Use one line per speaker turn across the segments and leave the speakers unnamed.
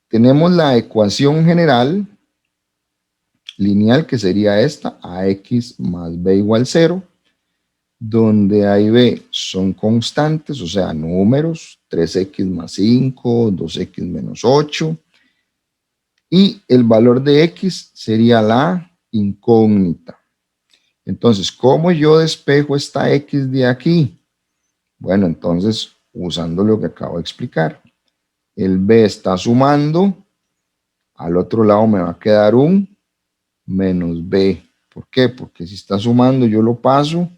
tenemos la ecuación general lineal, que sería esta, ax más b igual 0, donde a y b son constantes, o sea, números, 3x más 5, 2x menos 8, y el valor de x sería la incógnita. Entonces, ¿cómo yo despejo esta x de aquí? Bueno, entonces, usando lo que acabo de explicar, el b está sumando, al otro lado me va a quedar un menos b. ¿Por qué? Porque si está sumando, yo lo paso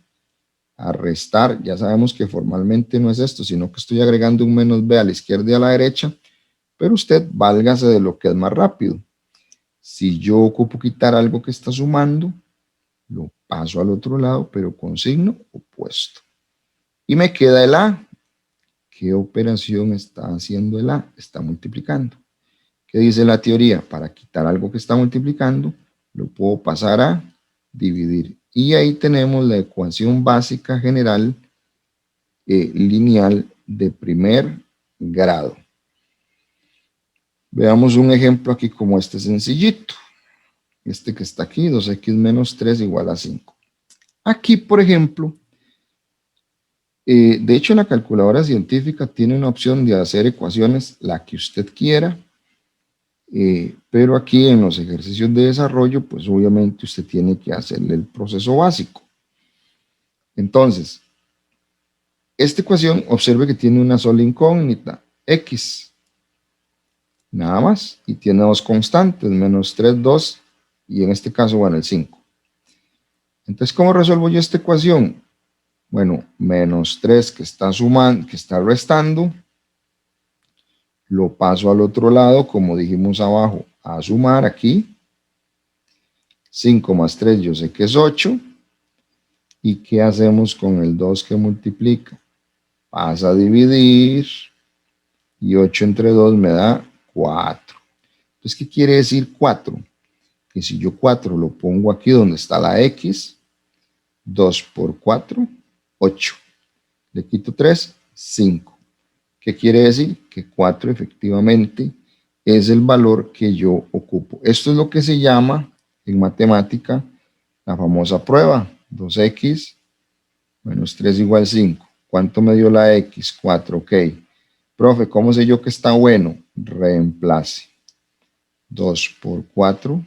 a restar. Ya sabemos que formalmente no es esto, sino que estoy agregando un menos b a la izquierda y a la derecha, pero usted válgase de lo que es más rápido. Si yo ocupo quitar algo que está sumando, lo paso al otro lado, pero con signo opuesto. Y me queda el a. ¿Qué operación está haciendo el a? Está multiplicando. ¿Qué dice la teoría? Para quitar algo que está multiplicando, lo puedo pasar a dividir. Y ahí tenemos la ecuación básica general lineal de primer grado. Veamos un ejemplo aquí como este sencillito. Este que está aquí, 2x menos 3 igual a 5. Aquí, por ejemplo, de hecho la calculadora científica tiene una opción de hacer ecuaciones la que usted quiera, pero aquí en los ejercicios de desarrollo, pues obviamente usted tiene que hacerle el proceso básico. Entonces, esta ecuación, observe que tiene una sola incógnita, x, nada más, y tiene dos constantes, menos 3, 2, y en este caso, bueno, el 5. Entonces, ¿cómo resuelvo yo esta ecuación? Bueno, menos 3 que está sumando, que está restando, lo paso al otro lado, como dijimos abajo, a sumar aquí. 5 más 3 yo sé que es 8. ¿Y qué hacemos con el 2 que multiplica? Pasa a dividir, y 8 entre 2 me da 4. Entonces, ¿qué quiere decir 4? Que si yo 4 lo pongo aquí donde está la x, 2 por 4, 8. Le quito 3, 5. ¿Qué quiere decir? Que 4 efectivamente es el valor que yo ocupo. Esto es lo que se llama en matemática la famosa prueba. 2x menos 3 igual 5. ¿Cuánto me dio la x? 4, ok. Profe, ¿cómo sé yo que está bueno? Reemplace. 2 por 4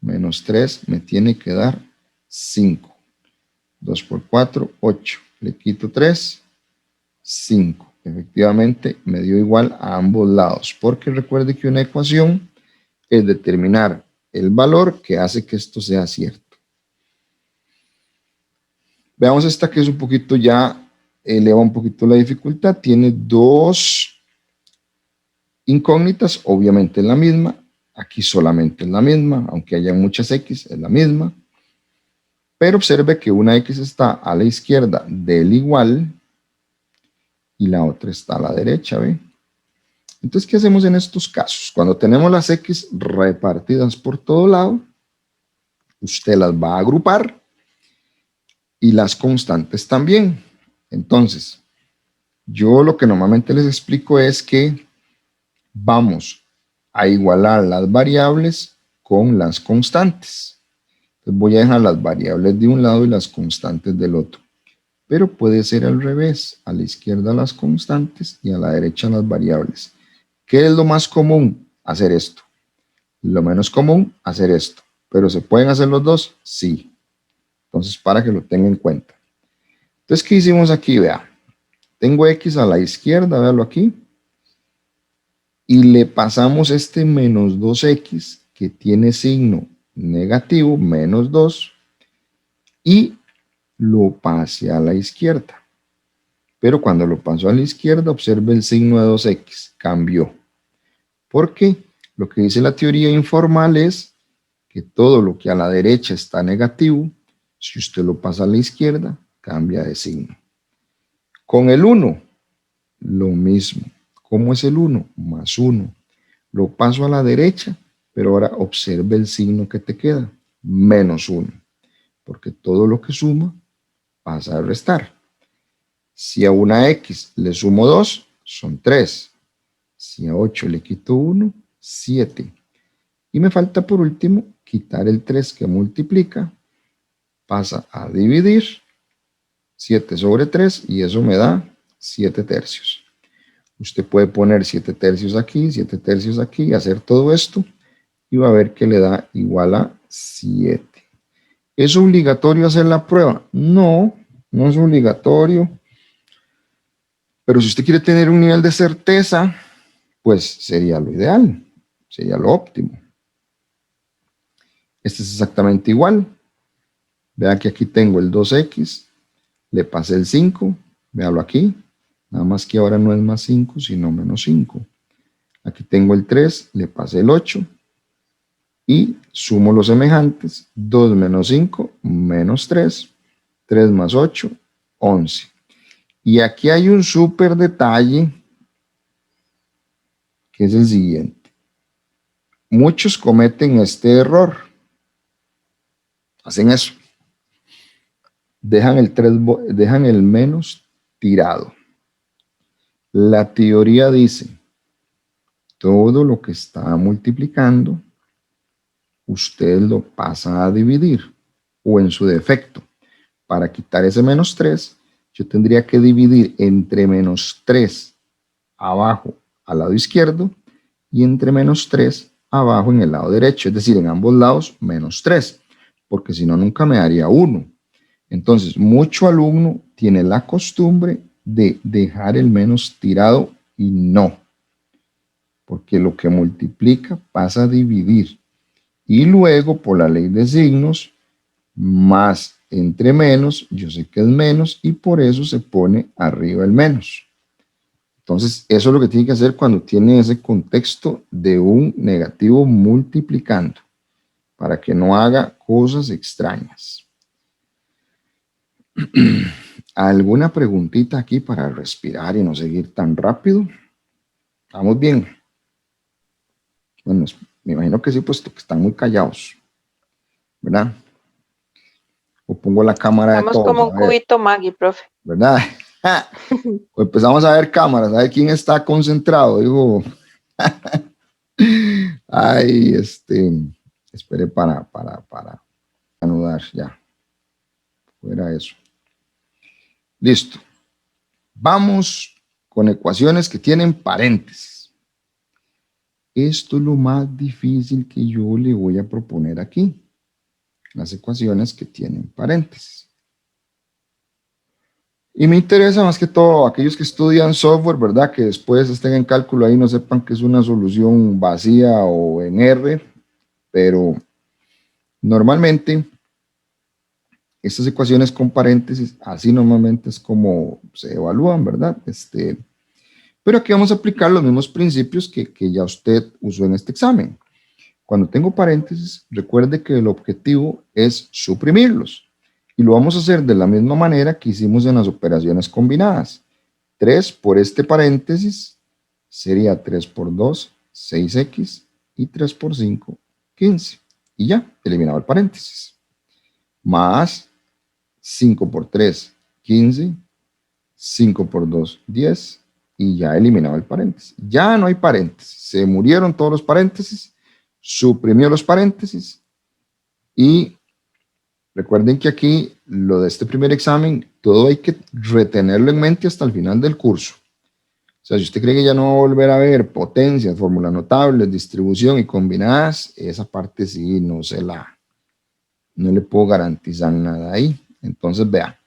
menos 3 me tiene que dar 5. 2 por 4, 8. Le quito 3, 5. Efectivamente, me dio igual a ambos lados, porque recuerde que una ecuación es determinar el valor que hace que esto sea cierto. Veamos esta que es un poquito ya, eleva un poquito la dificultad. Tiene dos incógnitas, obviamente es la misma. Aquí solamente es la misma, aunque haya muchas x, es la misma. Pero observe que una x está a la izquierda del igual y la otra está a la derecha, ¿ve? Entonces, ¿qué hacemos en estos casos? Cuando tenemos las x repartidas por todo lado, usted las va a agrupar y las constantes también. Entonces, yo lo que normalmente les explico es que vamos a igualar las variables con las constantes. Entonces voy a dejar las variables de un lado y las constantes del otro. Pero puede ser al revés, a la izquierda las constantes y a la derecha las variables. ¿Qué es lo más común? Hacer esto. Lo menos común, hacer esto. ¿Pero se pueden hacer los dos? Sí. Entonces, para que lo tenga en cuenta. Entonces, ¿qué hicimos aquí? Vea, tengo x a la izquierda, véalo aquí. Y le pasamos este menos 2x, que tiene signo negativo, menos 2, y lo pase a la izquierda. Pero cuando lo paso a la izquierda, observe el signo de 2x, cambió. Porque lo que dice la teoría informal es que todo lo que a la derecha está negativo, si usted lo pasa a la izquierda, cambia de signo. Con el 1, lo mismo. ¿Cómo es el 1? Más 1. Lo paso a la derecha, pero ahora observe el signo que te queda, menos 1. Porque todo lo que suma pasa a restar. Si a una x le sumo 2, son 3. Si a 8 le quito 1, 7. Y me falta por último quitar el 3 que multiplica. Pasa a dividir 7 sobre 3 y eso me da 7 tercios. Usted puede poner 7 tercios aquí, 7 tercios aquí, hacer todo esto y va a ver que le da igual a 7. ¿Es obligatorio hacer la prueba? No, no es obligatorio. Pero si usted quiere tener un nivel de certeza, pues sería lo ideal, sería lo óptimo. Este es exactamente igual. Vea que aquí tengo el 2x, le pasé el 5, véalo aquí, nada más que ahora no es más 5, sino menos 5. Aquí tengo el 3, le pasé el 8, y sumo los semejantes, 2 menos 5, menos 3, 3 más 8, 11. Y aquí hay un súper detalle, que es el siguiente. Muchos cometen este error. Hacen eso. Dejan el menos tirado. La teoría dice, todo lo que está multiplicando, usted lo pasa a dividir, o en su defecto, para quitar ese menos 3, yo tendría que dividir entre menos 3 abajo al lado izquierdo y entre menos 3 abajo en el lado derecho, es decir, en ambos lados menos 3, porque si no nunca me daría 1. Entonces, mucho alumno tiene la costumbre de dejar el menos tirado y no, porque lo que multiplica pasa a dividir. Y luego, por la ley de signos, más entre menos, yo sé que es menos y por eso se pone arriba el menos. Entonces, eso es lo que tiene que hacer cuando tiene ese contexto de un negativo multiplicando, para que no haga cosas extrañas. ¿Alguna preguntita aquí para respirar y no seguir tan rápido? ¿Estamos bien? Bueno, me imagino que sí, puesto que están muy callados, ¿verdad? O pongo la cámara de
Estamos
todos,
como un cubito Maggie, profe.
¿verdad? O empezamos a ver cámaras, a ver quién está concentrado. Digo, ay, esperé para anudar, ya. Fuera eso. Listo. Vamos con ecuaciones que tienen paréntesis. Esto es lo más difícil que yo le voy a proponer aquí. Las ecuaciones que tienen paréntesis. Y me interesa más que todo aquellos que estudian software, ¿verdad? Que después estén en cálculo ahí y no sepan que es una solución vacía o en R, pero normalmente estas ecuaciones con paréntesis, así normalmente es como se evalúan, ¿verdad? Pero aquí vamos a aplicar los mismos principios que ya usted usó en este examen. Cuando tengo paréntesis, recuerde que el objetivo es suprimirlos. Y lo vamos a hacer de la misma manera que hicimos en las operaciones combinadas. 3 por este paréntesis sería 3 por 2, 6x, y 3 por 5, 15. Y ya, eliminado el paréntesis. Más 5 por 3, 15, 5 por 2, 10, y ya eliminado el paréntesis. Ya no hay paréntesis. Se murieron todos los paréntesis, suprimió los paréntesis, y recuerden que aquí, lo de este primer examen, todo hay que retenerlo en mente hasta el final del curso. O sea, si usted cree que ya no va a volver a ver potencias, fórmulas notables, distribución y combinadas, esa parte sí no le puedo garantizar nada ahí. Entonces, vea.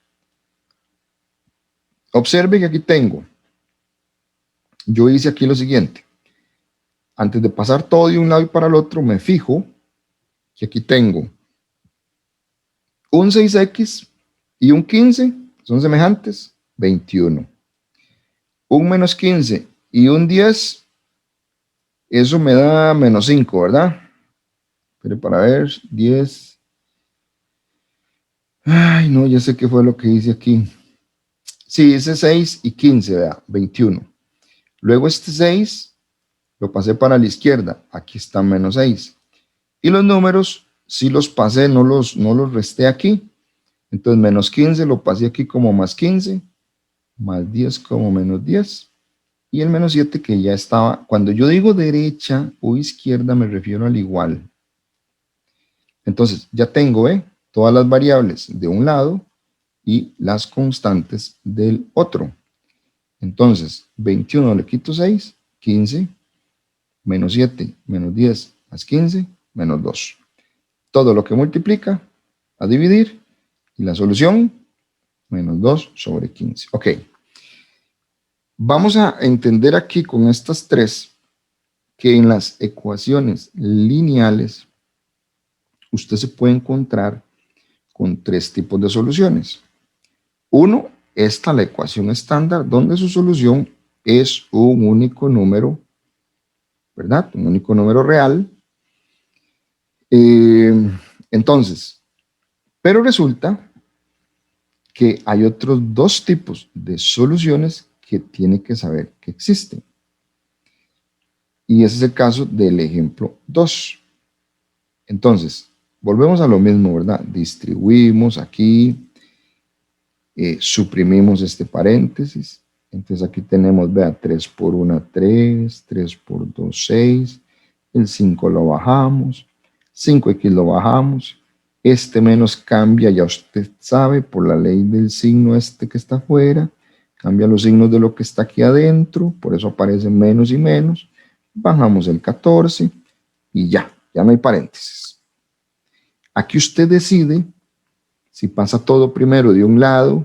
Observe que aquí tengo. Yo hice aquí lo siguiente. Antes de pasar todo de un lado y para el otro, me fijo que aquí tengo un 6x y un 15, son semejantes, 21. Un menos 15 y un 10, eso me da menos 5, ¿verdad? Pero para ver, 10. Ay, no, ya sé qué fue lo que hice aquí. Sí, ese 6 y 15, vea, 21. Luego este 6 lo pasé para la izquierda, aquí está menos 6. Y los números, sí los pasé, no los resté aquí. Entonces menos 15 lo pasé aquí como más 15, más 10 como menos 10. y el menos 7 que ya estaba. Cuando yo digo derecha o izquierda me refiero al igual. Entonces ya tengo todas las variables de un lado y las constantes del otro. Entonces 21 le quito 6, 15, menos 7, menos 10, más 15, menos 2. Todo lo que multiplica a dividir y la solución menos 2 sobre 15. Ok. Vamos a entender aquí con estas tres que en las ecuaciones lineales usted se puede encontrar con tres tipos de soluciones. Uno, esta la ecuación estándar, donde su solución es un único número, ¿verdad? Un único número real. Entonces, pero resulta que hay otros dos tipos de soluciones que tiene que saber que existen. Y ese es el caso del ejemplo 2. Entonces, volvemos a lo mismo, ¿verdad? Distribuimos aquí, suprimimos este paréntesis. Entonces aquí tenemos, vea, 3 por 1, 3, 3 por 2, 6. El 5 lo bajamos, 5x lo bajamos. Este menos cambia, ya usted sabe, por la ley del signo este que está afuera. Cambia los signos de lo que está aquí adentro, por eso aparecen menos y menos. Bajamos el 14 y ya no hay paréntesis. Aquí usted decide si pasa todo primero de un lado,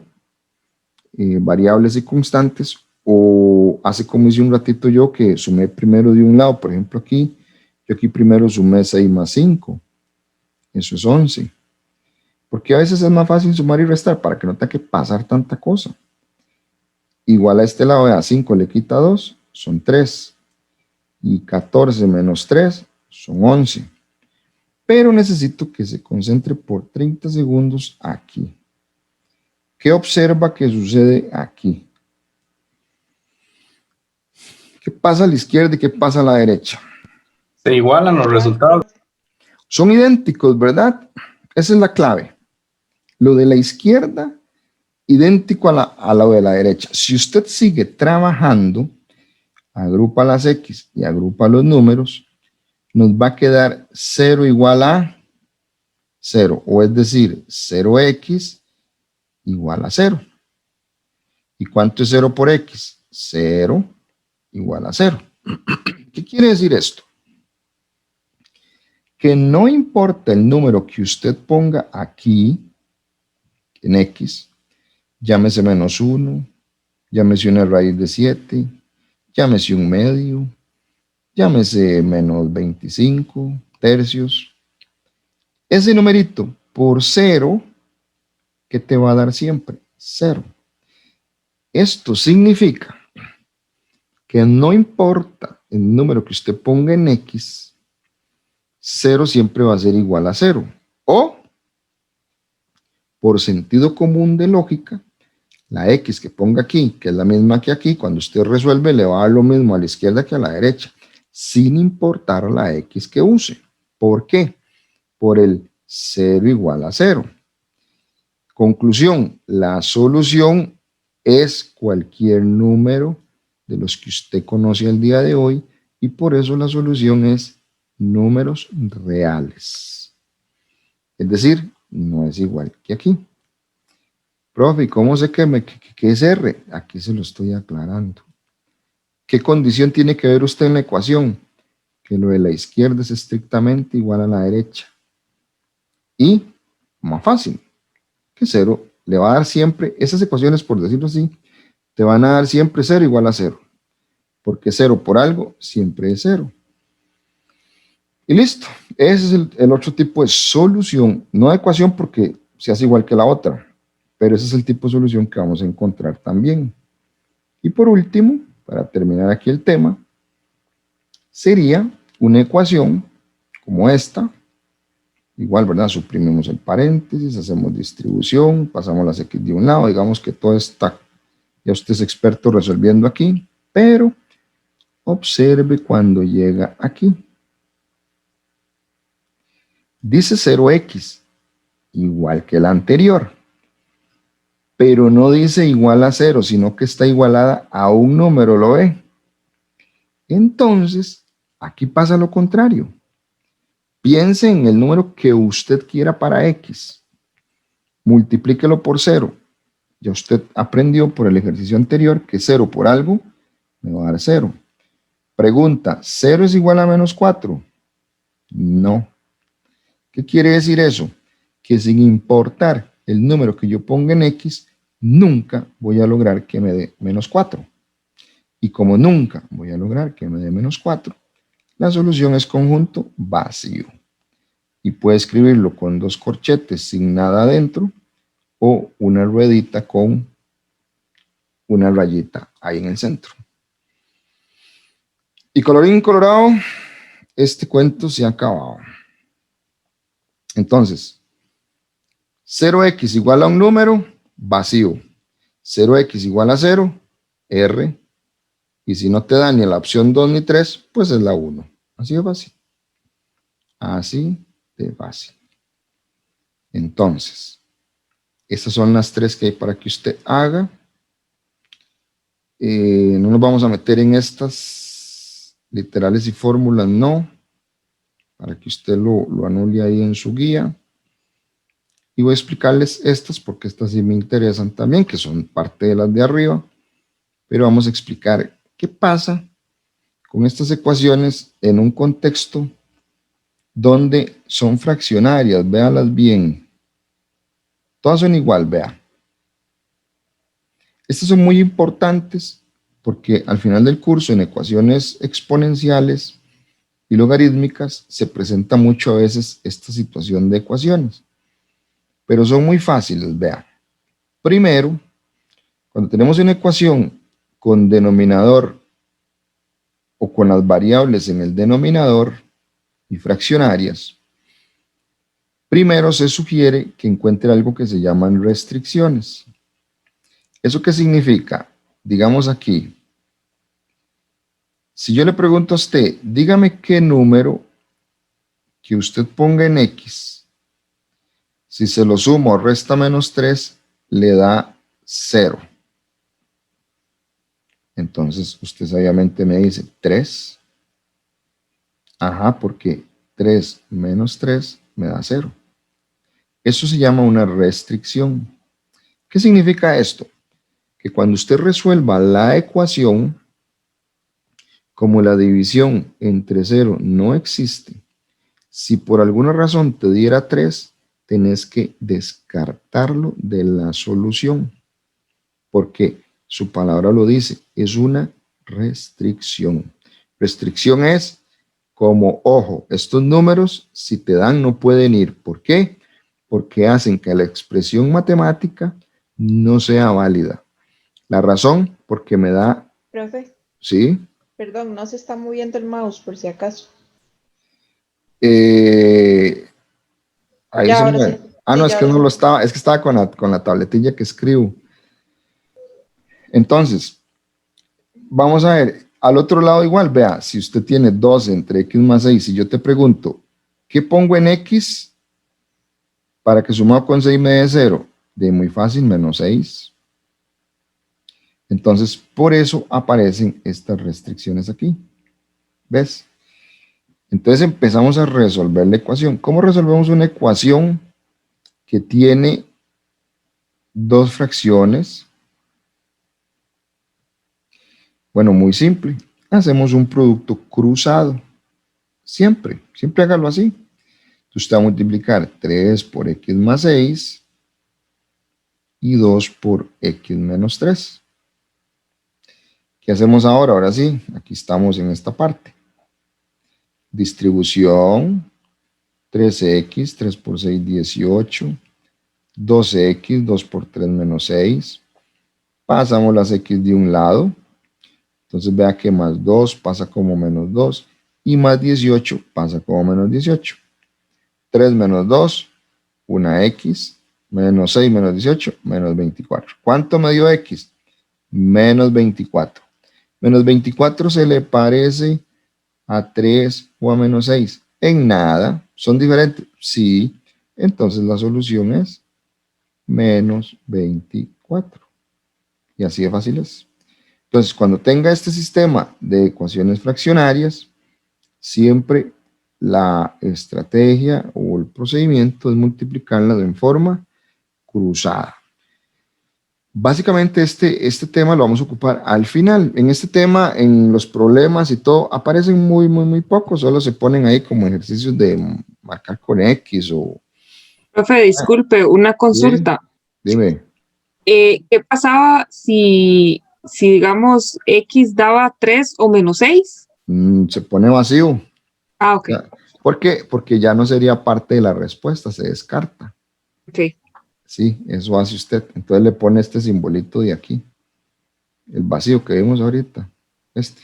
variables y constantes, o hace como hice un ratito yo, que sumé primero de un lado. Por ejemplo aquí, yo aquí primero sumé 6 más 5, eso es 11. Porque a veces es más fácil sumar y restar para que no tenga que pasar tanta cosa. Igual a este lado, a 5 le quita 2, son 3. Y 14 menos 3 son 11. Pero necesito que se concentre por 30 segundos aquí. ¿Qué observa que sucede aquí? ¿Qué pasa a la izquierda y qué pasa a la derecha?
Se igualan los resultados.
Son idénticos, ¿verdad? Esa es la clave. Lo de la izquierda, idéntico a lo de la derecha. Si usted sigue trabajando, agrupa las X y agrupa los números, nos va a quedar 0 igual a 0, o es decir, 0x igual a 0. ¿Y cuánto es 0 por x? 0 igual a 0. ¿Qué quiere decir esto? Que no importa el número que usted ponga aquí, en x, llámese menos 1, llámese una raíz de 7, llámese un medio, llámese menos 25 tercios. Ese numerito por 0, ¿qué te va a dar siempre? 0. Esto significa que no importa el número que usted ponga en x, 0 siempre va a ser igual a 0. O, por sentido común de lógica, la x que ponga aquí, que es la misma que aquí, cuando usted resuelve le va a dar lo mismo a la izquierda que a la derecha, sin importar la x que use. ¿Por qué? Por el 0 igual a 0. Conclusión, la solución es cualquier número de los que usted conoce el día de hoy, y por eso la solución es números reales. Es decir, no es igual que aquí. Profe, ¿cómo sé que es R? Aquí se lo estoy aclarando. ¿Qué condición tiene que ver usted en la ecuación? Que lo de la izquierda es estrictamente igual a la derecha. Y, más fácil, que 0 le va a dar siempre, esas ecuaciones, por decirlo así, te van a dar siempre 0 igual a 0. Porque 0 por algo siempre es 0. Y listo. Ese es el otro tipo de solución. No de ecuación porque se hace igual que la otra, pero ese es el tipo de solución que vamos a encontrar también. Y por último, para terminar aquí el tema, sería una ecuación como esta. Igual, ¿verdad? Suprimimos el paréntesis, hacemos distribución, pasamos las X de un lado, digamos que todo está, ya usted es experto resolviendo aquí, pero observe cuando llega aquí. Dice 0x, igual que la anterior, pero no dice igual a 0, sino que está igualada a un número, ¿lo ve? Entonces, aquí pasa lo contrario. Piense en el número que usted quiera para X. Multiplíquelo por 0. Ya usted aprendió por el ejercicio anterior que 0 por algo me va a dar 0. Pregunta, ¿0 es igual a menos 4? No. ¿Qué quiere decir eso? Que sin importar el número que yo ponga en X, nunca voy a lograr que me dé menos 4. Y como nunca voy a lograr que me dé menos 4, la solución es conjunto vacío. Y puede escribirlo con 2 corchetes sin nada adentro o una ruedita con una rayita ahí en el centro. Y colorín colorado, este cuento se ha acabado. Entonces, 0x igual a un número, vacío. 0x igual a 0, R. Y si no te da ni la opción 2 ni 3, pues es la 1. Así de fácil. Así de fácil. Entonces, estas son las 3 que hay para que usted haga. No nos vamos a meter en estas literales y fórmulas, no. Para que usted lo anule ahí en su guía. Y voy a explicarles estas porque estas sí me interesan también, que son parte de las de arriba. Pero vamos a explicar qué pasa con estas ecuaciones en un contexto donde son fraccionarias. Véalas bien. Todas son igual, vea. Estas son muy importantes porque al final del curso en ecuaciones exponenciales y logarítmicas se presenta mucho a veces esta situación de ecuaciones. Pero son muy fáciles, vea. Primero, cuando tenemos una ecuación con denominador o con las variables en el denominador y fraccionarias, primero se sugiere que encuentre algo que se llaman restricciones. ¿Eso qué significa? Digamos aquí, si yo le pregunto a usted, dígame qué número que usted ponga en X, si se lo sumo o resta menos 3, le da 0. Entonces usted sabiamente me dice 3. Ajá, porque 3 menos 3 me da 0. Eso se llama una restricción. ¿Qué significa esto? Que cuando usted resuelva la ecuación, como la división entre 0 no existe, si por alguna razón te diera 3, tenés que descartarlo de la solución, porque su palabra lo dice, es una restricción. Restricción es como, ojo, estos números, si te dan, no pueden ir. ¿Por qué? Porque hacen que la expresión matemática no sea válida. La razón, porque me da...
Profe,
¿Sí?
perdón, no se está moviendo el mouse por si acaso.
Ahí
Ya,
se
ahora sí.
mueve. Ah,
Sí,
no, es
ya,
que
ahora
no
sí.
lo estaba, es que estaba con la tabletilla que escribo. Entonces, vamos a ver, al otro lado igual, vea, si usted tiene 2 entre x más 6, y yo te pregunto, ¿qué pongo en x para que sumado con 6 me dé 0? De muy fácil, menos 6. Entonces, por eso aparecen estas restricciones aquí. ¿Ves? Entonces empezamos a resolver la ecuación. ¿Cómo resolvemos una ecuación que tiene 2 fracciones? Bueno, muy simple. Hacemos un producto cruzado. Siempre hágalo así. Usted va a multiplicar 3 por x más 6 y 2 por x menos 3. ¿Qué hacemos ahora? Ahora sí, aquí estamos en esta parte. Distribución, 3x, 3 por 6, 18. 2x, 2 por 3 menos 6. Pasamos las x de un lado. Entonces vea que más 2 pasa como menos 2. Y más 18 pasa como menos 18. 3 menos 2, una x. Menos 6 menos 18, menos 24. ¿Cuánto me dio x? Menos 24. Menos 24 se le parece a 3 o a menos 6. En nada. ¿Son diferentes? Sí. Entonces la solución es menos 24. Y así de fácil es. Entonces, cuando tenga este sistema de ecuaciones fraccionarias, siempre la estrategia o el procedimiento es multiplicarlas en forma cruzada. Básicamente este tema lo vamos a ocupar al final. En este tema, en los problemas y todo, aparecen muy pocos, solo se ponen ahí como ejercicios de marcar con X o...
Profe, disculpe, una consulta.
Dime.
¿Qué pasaba si digamos X daba 3 o menos 6?
Se pone vacío.
Ah, ok.
¿Por qué? Porque ya no sería parte de la respuesta, se descarta.
Ok.
Sí, eso hace usted. Entonces le pone este simbolito de aquí. El vacío que vimos ahorita.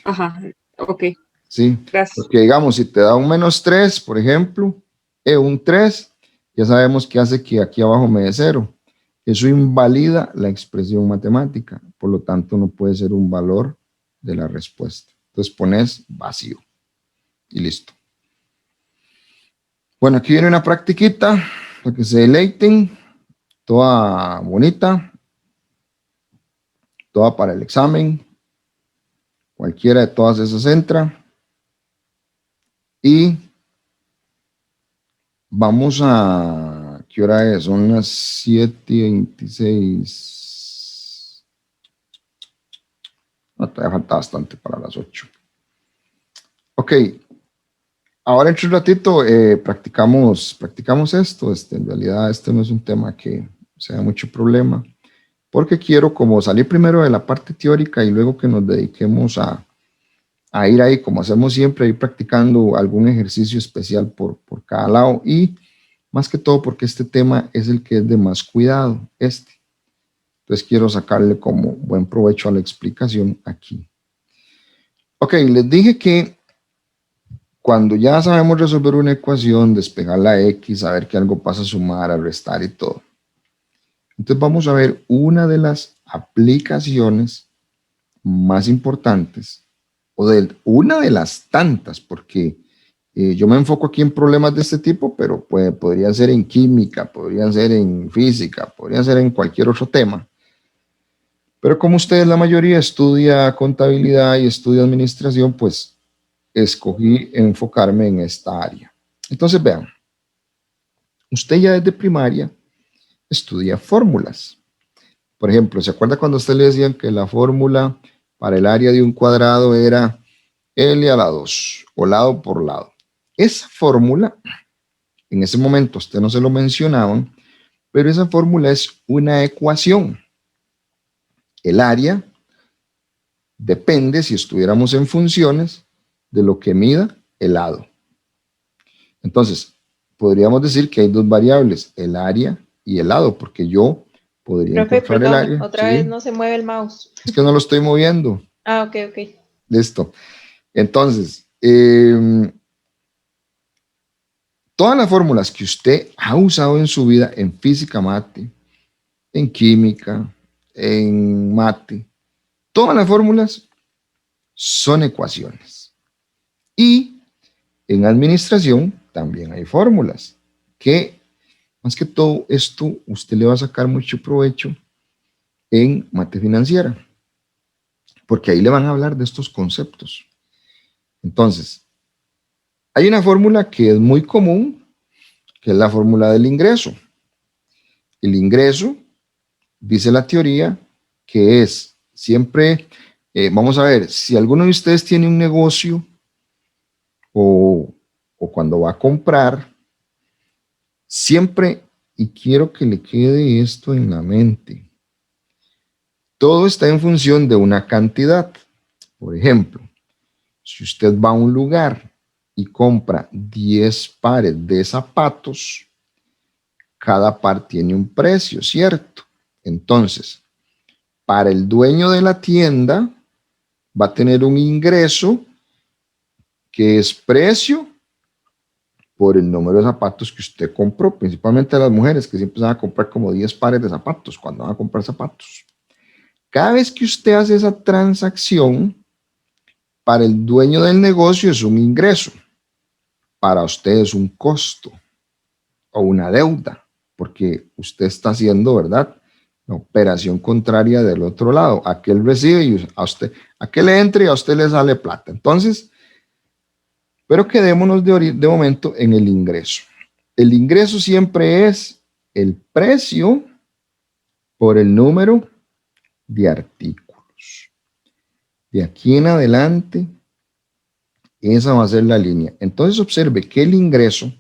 Ajá, ok.
Sí,
Gracias.
porque digamos, si te da un -3, por ejemplo, un 3, ya sabemos que hace que aquí abajo me dé 0. Eso invalida la expresión matemática, por lo tanto no puede ser un valor de la respuesta. Entonces pones vacío y listo. Bueno, aquí viene una practiquita para que se deleiten, toda bonita, toda para el examen. Cualquiera de todas esas entra. Y vamos a... ¿Qué hora es? Son las 7:26. No, todavía falta bastante para las 8. Ok. Ahora entre un ratito practicamos esto. En realidad este no es un tema que sea mucho problema. Porque quiero como salir primero de la parte teórica y luego que nos dediquemos a ir ahí, como hacemos siempre, ir practicando algún ejercicio especial por cada lado. Y más que todo porque este tema es el que es de más cuidado, Entonces quiero sacarle como buen provecho a la explicación aquí. Ok, les dije que cuando ya sabemos resolver una ecuación, despejar la X, saber que algo pasa a sumar, a restar y todo. Entonces vamos a ver una de las aplicaciones más importantes, o de una de las tantas, porque yo me enfoco aquí en problemas de este tipo, pero podría ser en química, podría ser en física, podría ser en cualquier otro tema. Pero como ustedes la mayoría estudia contabilidad y estudia administración, pues escogí enfocarme en esta área. Entonces vean, usted ya desde primaria estudia fórmulas. Por ejemplo, ¿se acuerda cuando a usted le decían que la fórmula para el área de un cuadrado era L a la 2 o lado por lado? Esa fórmula, en ese momento usted no se lo mencionaban, pero esa fórmula es una ecuación. El área depende, si estuviéramos en funciones, de lo que mida el lado. Entonces, podríamos decir que hay dos variables, el área y el lado, porque yo podría
Profe,
encontrar el
perdón,
área.
otra vez no se mueve el mouse.
Es que no lo estoy moviendo.
Ah, ok.
Listo. Entonces, todas las fórmulas que usted ha usado en su vida en física, mate, en química, en mate, todas las fórmulas son ecuaciones. Y en administración también hay fórmulas que, más que todo esto, usted le va a sacar mucho provecho en mate financiera, porque ahí le van a hablar de estos conceptos. Entonces, hay una fórmula que es muy común, que es la fórmula del ingreso. El ingreso, dice la teoría, que es siempre, vamos a ver, si alguno de ustedes tiene un negocio o cuando va a comprar, siempre, y quiero que le quede esto en la mente, todo está en función de una cantidad. Por ejemplo, si usted va a un lugar y compra 10 pares de zapatos, cada par tiene un precio, ¿cierto? Entonces, para el dueño de la tienda va a tener un ingreso que es precio por el número de zapatos que usted compró, principalmente las mujeres que siempre van a comprar como 10 pares de zapatos cuando van a comprar zapatos. Cada vez que usted hace esa transacción, para el dueño del negocio es un ingreso, para usted es un costo o una deuda, porque usted está haciendo, ¿verdad?, La operación contraria del otro lado. Aquel recibe y a usted, aquel le entra y a usted le sale plata. Entonces, pero quedémonos de momento en el ingreso. El ingreso siempre es el precio por el número de artículos. De aquí en adelante, esa va a ser la línea. Entonces observe que el ingreso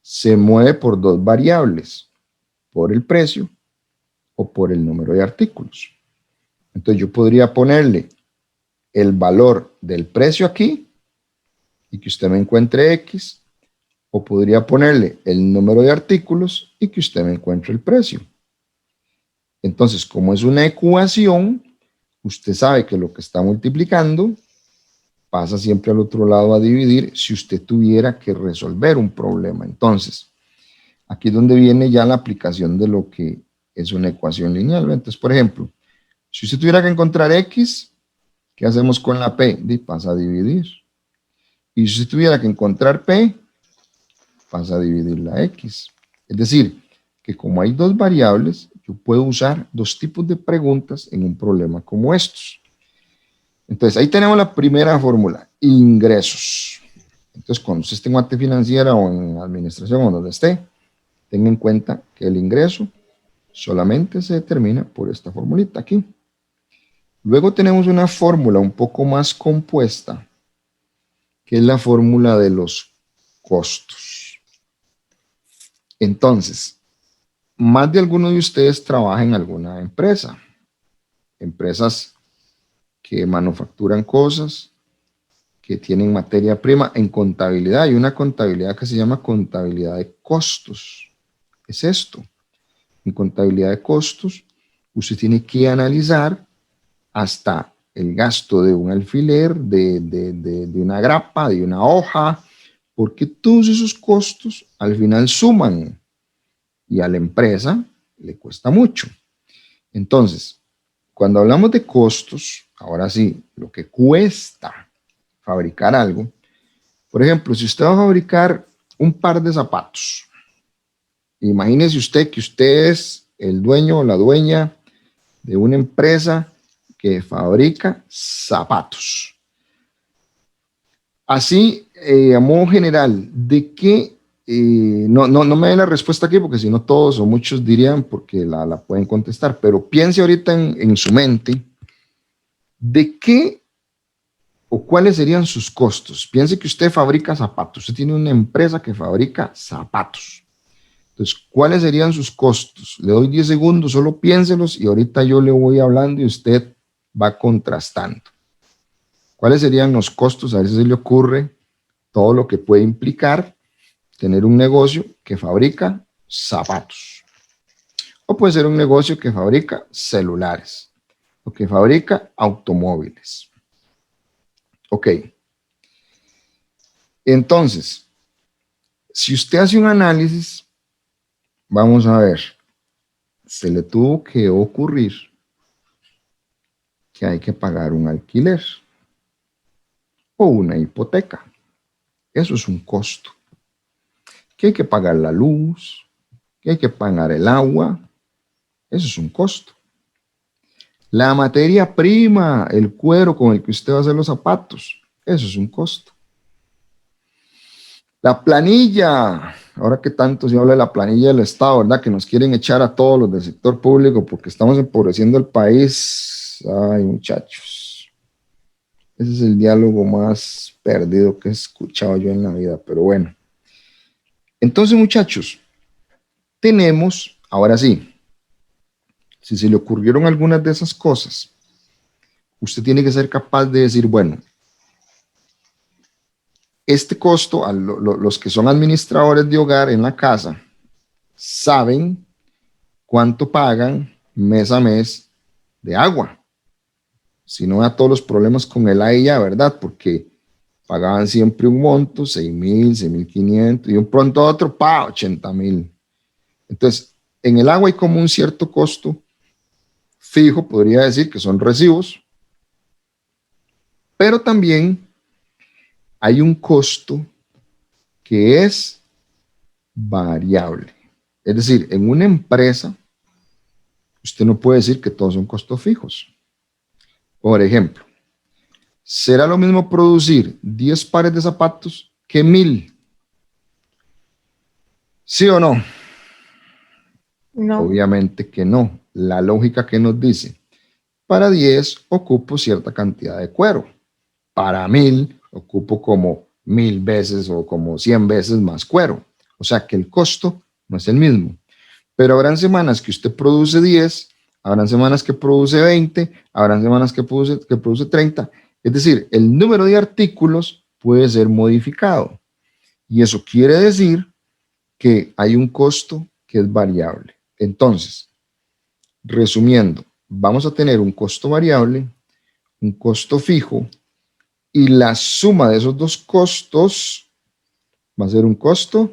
se mueve por dos variables, por el precio o por el número de artículos. Entonces yo podría ponerle el valor del precio aquí y que usted me encuentre X, o podría ponerle el número de artículos y que usted me encuentre el precio. Entonces, como es una ecuación, usted sabe que lo que está multiplicando pasa siempre al otro lado a dividir si usted tuviera que resolver un problema. Entonces, aquí es donde viene ya la aplicación de lo que es una ecuación lineal. Entonces, por ejemplo, si usted tuviera que encontrar X, ¿qué hacemos con la P? Pasa a dividir. Y si usted tuviera que encontrar P, pasa a dividir la X. Es decir, que como hay dos variables, yo puedo usar dos tipos de preguntas en un problema como estos. Entonces, ahí tenemos la primera fórmula, ingresos. Entonces, cuando usted esté en guate financiera o en administración o donde esté, tenga en cuenta que el ingreso solamente se determina por esta formulita aquí. Luego tenemos una fórmula un poco más compuesta, que es la fórmula de los costos. Entonces, más de alguno de ustedes trabaja en alguna empresa. Empresas que manufacturan cosas, que tienen materia prima en contabilidad. Hay una contabilidad que se llama contabilidad de costos. Es esto. En contabilidad de costos, usted tiene que analizar hasta el gasto de un alfiler, de una grapa, de una hoja, porque todos esos costos al final suman y a la empresa le cuesta mucho. Entonces, cuando hablamos de costos, ahora sí, lo que cuesta fabricar algo, por ejemplo, si usted va a fabricar un par de zapatos, imagínese usted que usted es el dueño o la dueña de una empresa que fabrica zapatos. Así, a modo general, ¿de qué? No me dé la respuesta aquí porque si no todos o muchos dirían porque la pueden contestar, pero piense ahorita en su mente de qué o cuáles serían sus costos. Piense que usted fabrica zapatos, usted tiene una empresa que fabrica zapatos. Entonces, ¿cuáles serían sus costos? Le doy 10 segundos, solo piénselos y ahorita yo le voy hablando y usted va contrastando. ¿Cuáles serían los costos? A ver si se le ocurre todo lo que puede implicar tener un negocio que fabrica zapatos. O puede ser un negocio que fabrica celulares o que fabrica automóviles. Ok. Entonces, si usted hace un análisis, vamos a ver, se le tuvo que ocurrir que hay que pagar un alquiler o una hipoteca. Eso es un costo. Que hay que pagar la luz, que hay que pagar el agua. Eso es un costo. La materia prima, el cuero con el que usted va a hacer los zapatos, eso es un costo. La planilla, ahora que tanto se habla de la planilla del Estado, ¿verdad? Que nos quieren echar a todos los del sector público porque estamos empobreciendo el país. Ay, muchachos. Ese es el diálogo más perdido que he escuchado yo en la vida, pero bueno. Entonces, muchachos, tenemos, ahora sí, si se le ocurrieron algunas de esas cosas, usted tiene que ser capaz de decir, bueno, este costo, a los que son administradores de hogar en la casa, saben cuánto pagan mes a mes de agua. Si no, a todos los problemas con el AIA, ¿verdad? Porque pagaban siempre un monto, 6,000, 6,500, y un pronto a otro, 80,000. Entonces, en el agua hay como un cierto costo fijo, podría decir que son recibos, pero también hay un costo que es variable. Es decir, en una empresa, usted no puede decir que todos son costos fijos. Por ejemplo, ¿será lo mismo producir 10 pares de zapatos que 1000? ¿Sí o no?
No.
Obviamente que no. La lógica que nos dice, para 10 ocupo cierta cantidad de cuero. Para 1000 ocupo como 1000 veces o como 100 veces más cuero. O sea que el costo no es el mismo. Pero habrán semanas que usted produce 10, habrán semanas que produce 20, habrán semanas que produce 30. Es decir, el número de artículos puede ser modificado. Y eso quiere decir que hay un costo que es variable. Entonces, resumiendo, vamos a tener un costo variable, un costo fijo, y la suma de esos dos costos va a ser un costo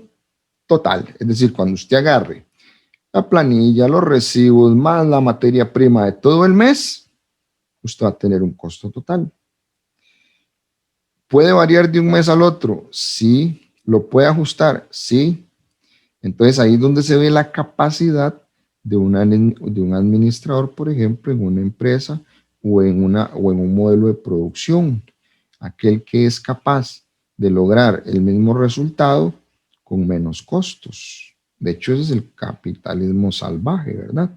total. Es decir, cuando usted agarre la planilla, los recibos, más la materia prima de todo el mes, usted va a tener un costo total. ¿Puede variar de un mes al otro? Sí. ¿Lo puede ajustar? Sí. Entonces ahí es donde se ve la capacidad de un administrador, por ejemplo, en una empresa o en un modelo de producción. Aquel que es capaz de lograr el mismo resultado con menos costos. De hecho, ese es el capitalismo salvaje, ¿verdad?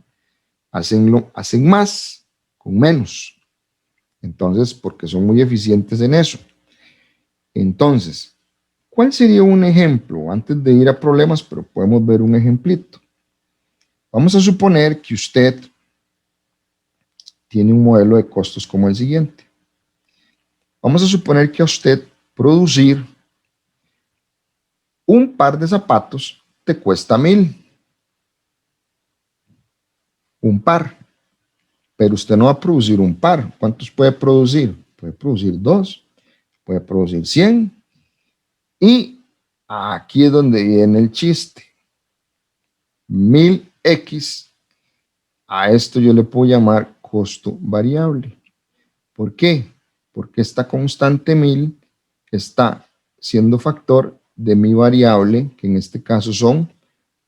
Hacen más con menos. Entonces, porque son muy eficientes en eso. Entonces, ¿cuál sería un ejemplo? Antes de ir a problemas, pero podemos ver un ejemplito. Vamos a suponer que usted tiene un modelo de costos como el siguiente. Vamos a suponer que a usted producir un par de zapatos te cuesta 1000. Un par. Pero usted no va a producir un par. ¿Cuántos puede producir? Puede producir 2, puede producir 100. Y aquí es donde viene el chiste. 1000x, a esto yo le puedo llamar costo variable. ¿Por qué? Porque esta constante 1000 está siendo factor de mi variable, que en este caso son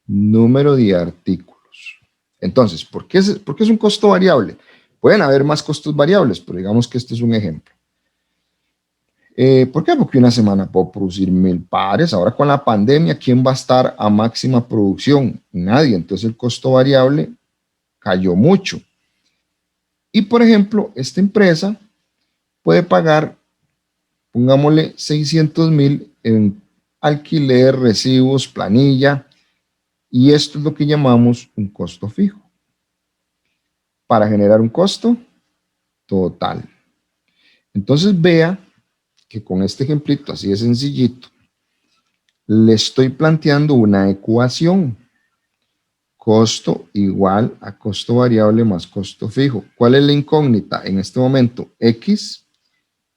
número de artículos. Entonces, ¿por qué es un costo variable? Pueden haber más costos variables, pero digamos que este es un ejemplo. ¿Por qué? Porque una semana puedo producir 1000 pares. Ahora con la pandemia, ¿quién va a estar a máxima producción? Nadie. Entonces el costo variable cayó mucho. Y por ejemplo, esta empresa puede pagar, pongámosle 600,000 en alquiler, recibos, planilla, y esto es lo que llamamos un costo fijo. Para generar un costo total. Entonces vea que con este ejemplito así de sencillito, le estoy planteando una ecuación. Costo igual a costo variable más costo fijo. ¿Cuál es la incógnita en este momento? X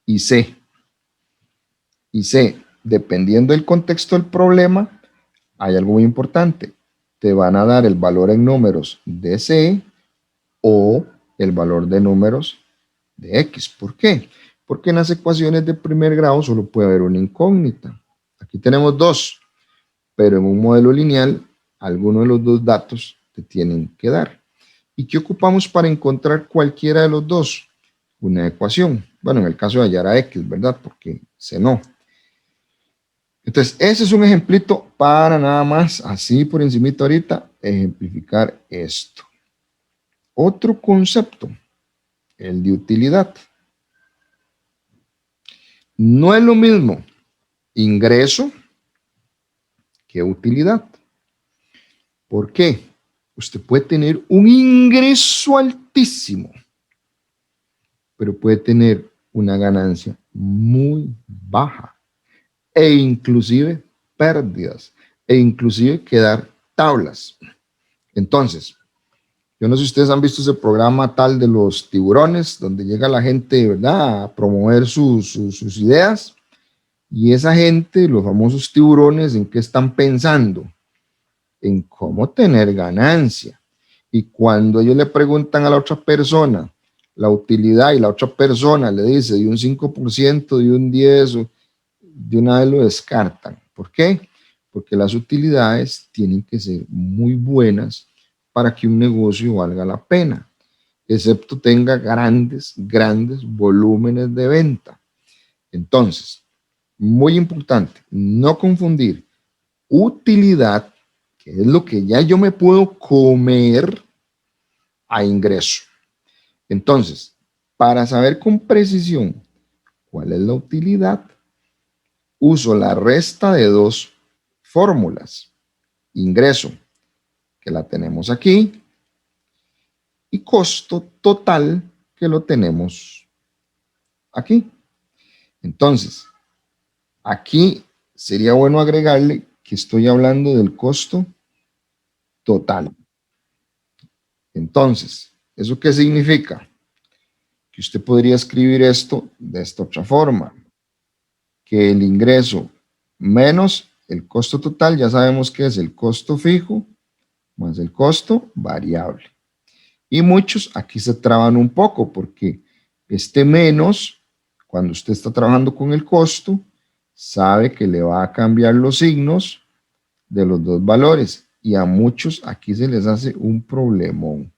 y C. Y C, dependiendo del contexto del problema, hay algo muy importante. Te van a dar el valor en números de C o el valor de números de X. ¿Por qué? Porque en las ecuaciones de primer grado solo puede haber una incógnita. Aquí tenemos dos, pero en un modelo lineal, alguno de los dos datos te tienen que dar. ¿Y qué ocupamos para encontrar cualquiera de los dos? Una ecuación. Bueno, en el caso de hallar a X, ¿verdad? Porque C no. Entonces, ese es un ejemplito para nada más, así por encimita ahorita, ejemplificar esto. Otro concepto, el de utilidad. No es lo mismo ingreso que utilidad. ¿Por qué? Usted puede tener un ingreso altísimo, pero puede tener una ganancia muy baja e inclusive pérdidas e inclusive quedar tablas. Entonces, yo no sé si ustedes han visto ese programa tal de los tiburones, donde llega la gente, ¿verdad?, a promover sus ideas, y esa gente, los famosos tiburones, ¿en qué están pensando? En cómo tener ganancia. Y cuando ellos le preguntan a la otra persona la utilidad y la otra persona le dice de un 5%, de un 10%, de una vez lo descartan. ¿Por qué? Porque las utilidades tienen que ser muy buenas para que un negocio valga la pena, excepto tenga grandes volúmenes de venta. Entonces, muy importante, no confundir utilidad, que es lo que ya yo me puedo comer, a ingreso. Entonces, para saber con precisión cuál es la utilidad, uso la resta de dos fórmulas. Ingreso, que la tenemos aquí, y costo total, que lo tenemos aquí. Entonces, aquí sería bueno agregarle que estoy hablando del costo total. Entonces, ¿eso qué significa? Que usted podría escribir esto de esta otra forma, que el ingreso menos el costo total, ya sabemos que es el costo fijo más el costo variable. Y muchos aquí se traban un poco porque este menos, cuando usted está trabajando con el costo, sabe que le va a cambiar los signos de los dos valores y a muchos aquí se les hace un problemón,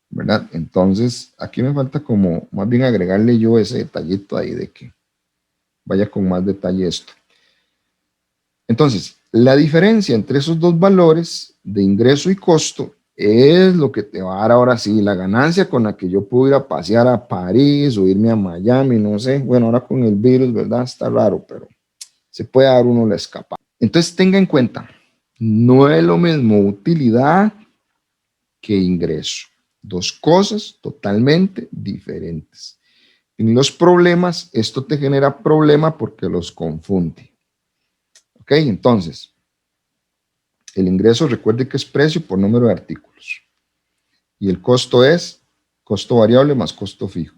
¿verdad? Entonces, aquí me falta como más bien agregarle yo ese detallito ahí de que vaya con más detalle esto. Entonces, la diferencia entre esos dos valores de ingreso y costo es lo que te va a dar ahora sí la ganancia con la que yo puedo ir a pasear a París o irme a Miami, no sé. Bueno, ahora con el virus, ¿verdad? Está raro, pero se puede dar uno la escapada. Entonces, tenga en cuenta, no es lo mismo utilidad que ingreso. Dos cosas totalmente diferentes. En los problemas, esto te genera problema porque los confunde. Ok, entonces, el ingreso, recuerde que es precio por número de artículos. Y el costo es costo variable más costo fijo.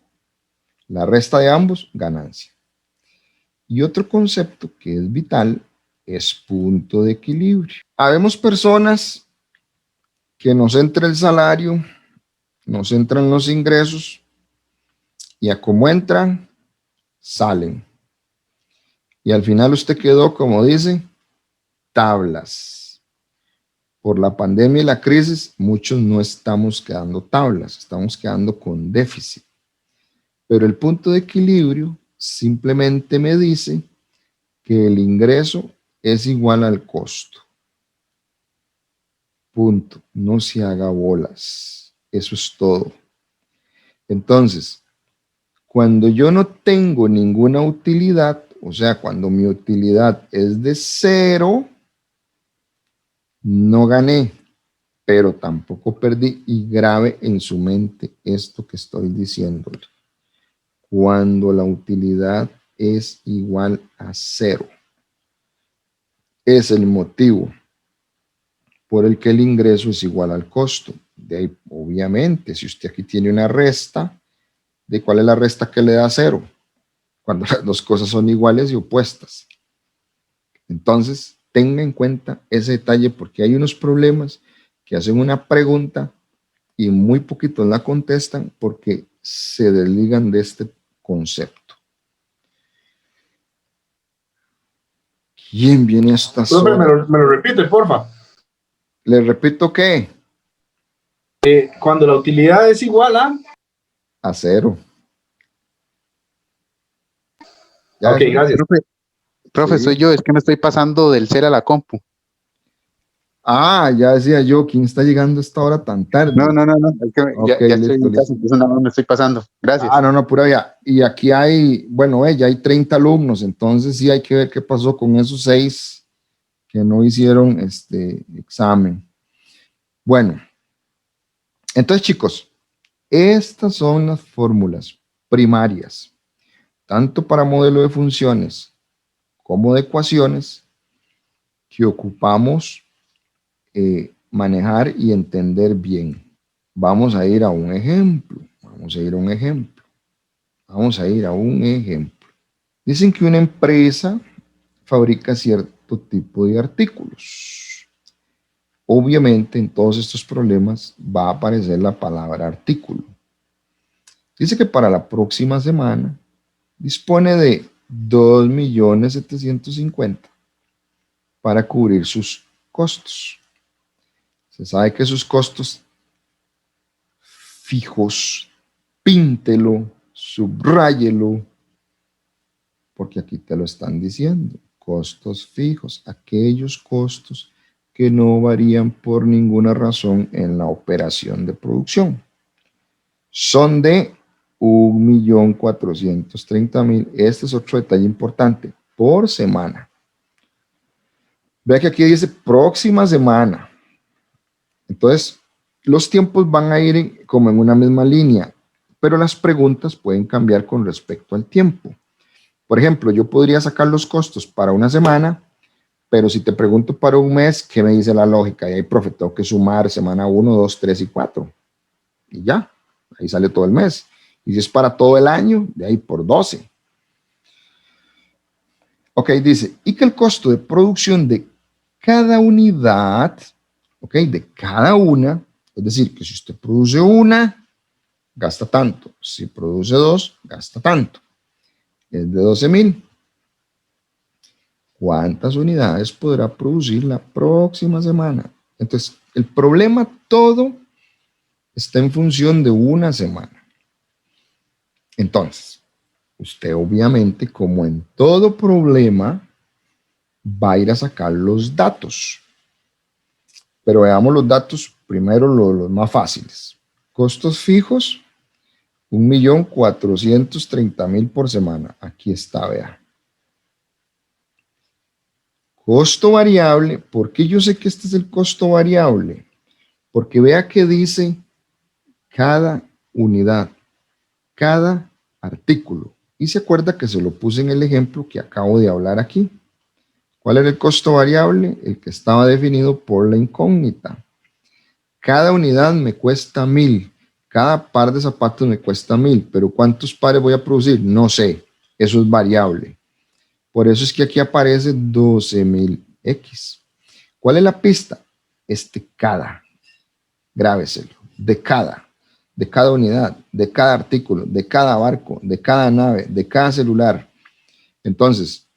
La resta de ambos, ganancia. Y otro concepto que es vital es punto de equilibrio. Habemos personas que nos entra el salario, nos entran los ingresos y a como entran, salen. Y al final usted quedó, como dice, tablas. Por la pandemia y la crisis, muchos no estamos quedando tablas, estamos quedando con déficit. Pero el punto de equilibrio simplemente me dice que el ingreso es igual al costo. Punto. No se haga bolas. Eso es todo. Entonces, cuando yo no tengo ninguna utilidad, o sea, cuando mi utilidad es de 0, no gané, pero tampoco perdí. Y grabe en su mente esto que estoy diciéndole. Cuando la utilidad es igual a 0, es el motivo por el que el ingreso es igual al costo. De ahí, obviamente, si usted aquí tiene una resta, ¿de cuál es la resta que le da 0? Cuando las dos cosas son iguales y opuestas. Entonces, tenga en cuenta ese detalle porque hay unos problemas que hacen una pregunta y muy poquitos la contestan porque se desligan de este concepto. ¿Quién viene a esta
Profe, me lo repite, porfa.
Le repito que
Cuando la utilidad es igual
a 0.
Ok, gracias.
Profe,
Sí.
soy yo, es que me estoy pasando del cel a la compu.
Ya decía yo, ¿quién está llegando a esta hora tan tarde?
No, es que
Ok,
ya estoy en
listo.
mi casa, entonces nada más me estoy pasando. Gracias.
No, pura vida. Y aquí hay, bueno, ya hay 30 alumnos, entonces sí hay que ver qué pasó con esos 6 que no hicieron este examen. Bueno, entonces chicos, estas son las fórmulas primarias, tanto para modelo de funciones como de ecuaciones, que ocupamos manejar y entender bien. Vamos a ir a un ejemplo. Dicen que una empresa fabrica cierto tipo de artículos. Obviamente en todos estos problemas va a aparecer la palabra artículo. Dice que para la próxima semana dispone de 2.750.000 para cubrir sus costos. Se sabe que sus costos fijos, píntelo, subráyelo, porque aquí te lo están diciendo. Costos fijos, aquellos costos que no varían por ninguna razón en la operación de producción. Son de 1.430.000. Este es otro detalle importante, por semana. Vea que aquí dice próxima semana. Entonces, los tiempos van a ir como en una misma línea, pero las preguntas pueden cambiar con respecto al tiempo. Por ejemplo, yo podría sacar los costos para una semana, pero si te pregunto para un mes, ¿qué me dice la lógica? Y ahí, profe, tengo que sumar semana 1, 2, 3 y 4. Y ya, ahí sale todo el mes. Y si es para todo el año, de ahí por 12. Ok, dice, y que el costo de producción de cada unidad, ok, de cada una, es decir, que si usted produce una, gasta tanto. Si produce 2, gasta tanto. Es de 12.000. ¿Cuántas unidades podrá producir la próxima semana? Entonces, el problema todo está en función de una semana. Entonces, usted obviamente, como en todo problema, va a ir a sacar los datos. Pero veamos los datos, primero los más fáciles. Costos fijos, 1.430.000 por semana. Aquí está, vea. Costo variable, ¿por qué yo sé que este es el costo variable? Porque vea que dice cada unidad, cada artículo. Y se acuerda que se lo puse en el ejemplo que acabo de hablar aquí. ¿Cuál era el costo variable? El que estaba definido por la incógnita. Cada unidad me cuesta 1.000. Cada par de zapatos me cuesta 1.000. Pero ¿cuántos pares voy a producir? No sé. Eso es variable. Por eso es que aquí aparece 12.000X. ¿Cuál es la pista? Cada. Grábeselo. De cada unidad, de cada artículo, de cada barco, de cada nave, de cada celular. Entonces,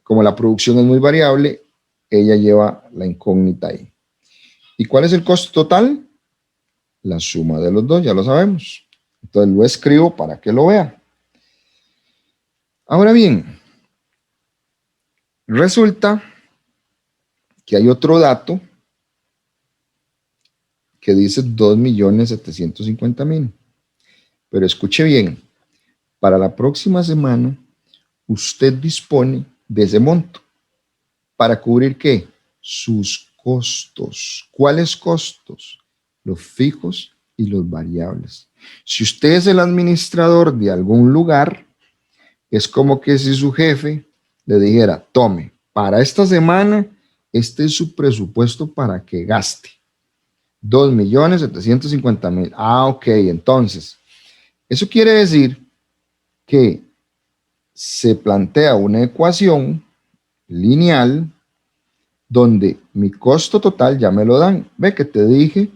como la producción es muy variable, ella lleva la incógnita ahí. ¿Y cuál es el costo total? La suma de los dos, ya lo sabemos. Entonces lo escribo para que lo vea. Ahora bien, resulta que hay otro dato que dice 2.750.000. Pero escuche bien, para la próxima semana usted dispone de ese monto. ¿Para cubrir qué? Sus costos. ¿Cuáles costos? Los fijos y los variables. Si usted es el administrador de algún lugar, es como que si su jefe le dijera, tome, para esta semana, este es su presupuesto para que gaste. 2.750.000. Ah, ok, entonces, eso quiere decir que se plantea una ecuación lineal donde mi costo total ya me lo dan. Ve que te dije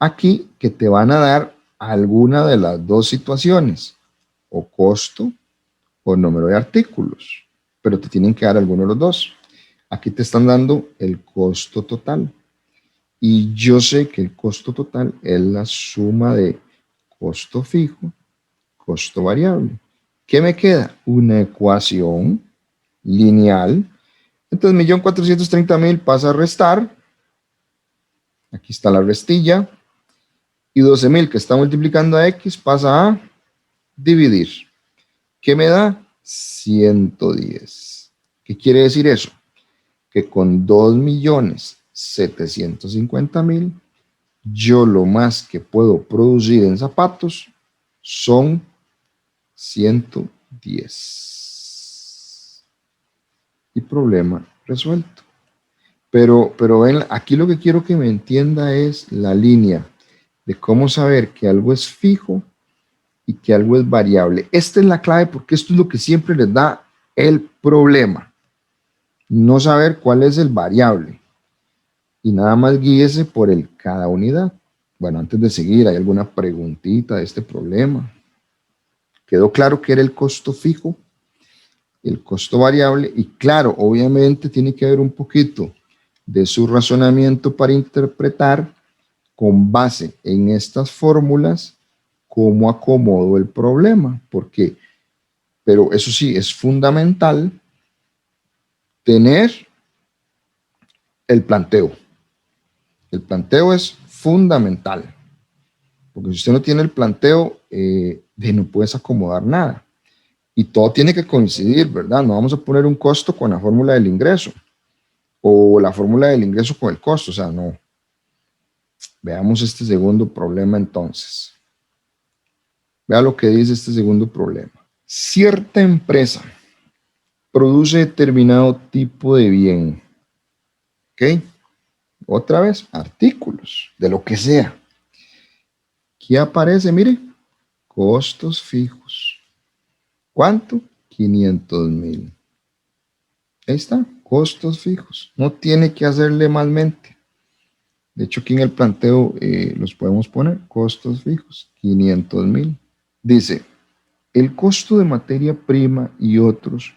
aquí que te van a dar alguna de las dos situaciones, o costo o número de artículos, pero te tienen que dar alguno de los dos. Aquí te están dando el costo total. Y yo sé que el costo total es la suma de costo fijo, costo variable. ¿Qué me queda? Una ecuación lineal. Entonces 1.430.000 pasa a restar. Aquí está la restilla. Y 12.000 que está multiplicando a X pasa a dividir. ¿Qué me da? 110. ¿Qué quiere decir eso? Que con 2.750.000 yo lo más que puedo producir en zapatos son 110. Y problema resuelto. Pero ven, aquí lo que quiero que me entienda es la línea de cómo saber que algo es fijo y que algo es variable. Esta es la clave porque esto es lo que siempre les da el problema. No saber cuál es el variable. Y nada más guíese por el cada unidad. Bueno, antes de seguir, ¿hay alguna preguntita de este problema? ¿Quedó claro que era el costo fijo? El costo variable. Y claro, obviamente tiene que haber un poquito de su razonamiento para interpretar con base en estas fórmulas cómo acomodo el problema. Porque, pero eso sí, es fundamental tener el planteo. El planteo es fundamental. Porque si usted no tiene el planteo, no puedes acomodar nada. Y todo tiene que coincidir, ¿verdad? No vamos a poner un costo con la fórmula del ingreso o la fórmula del ingreso con el costo. O sea, no. Veamos este segundo problema entonces. Vea lo que dice este segundo problema. Cierta empresa produce determinado tipo de bien. ¿Ok? Otra vez, artículos, de lo que sea. ¿Qué aparece? Mire, costos fijos. ¿Cuánto? 500,000. Ahí está, costos fijos. No tiene que hacerle más mente. De hecho, aquí en el planteo los podemos poner, costos fijos, 500,000. Dice, el costo de materia prima y otros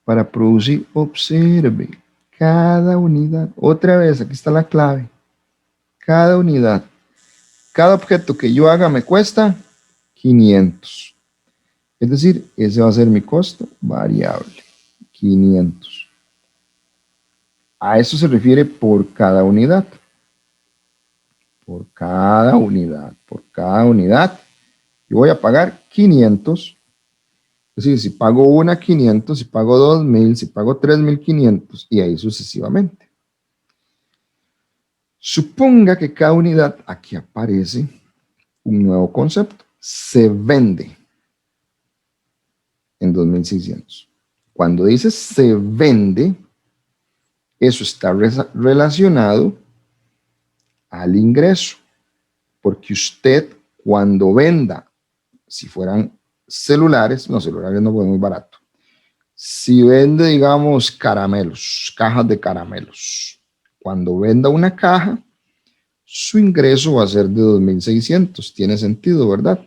para producir, observe, cada unidad. Otra vez, aquí está la clave. Cada unidad. Cada objeto que yo haga me cuesta 500. Es decir, ese va a ser mi costo variable, 500. A eso se refiere por cada unidad. Por cada unidad. Por cada unidad. Yo voy a pagar 500. Es decir, si pago una, 500. Si pago 2,000. Si pago 3,500. Y ahí sucesivamente. Suponga que cada unidad, aquí aparece un nuevo concepto. Se vende en 2,600. Cuando dice se vende, eso está relacionado al ingreso. Porque usted, cuando venda, si fueran celulares, no, celulares no fue muy barato. Si vende, digamos, caramelos, cajas de caramelos. Cuando venda una caja, su ingreso va a ser de 2,600. Tiene sentido, ¿verdad?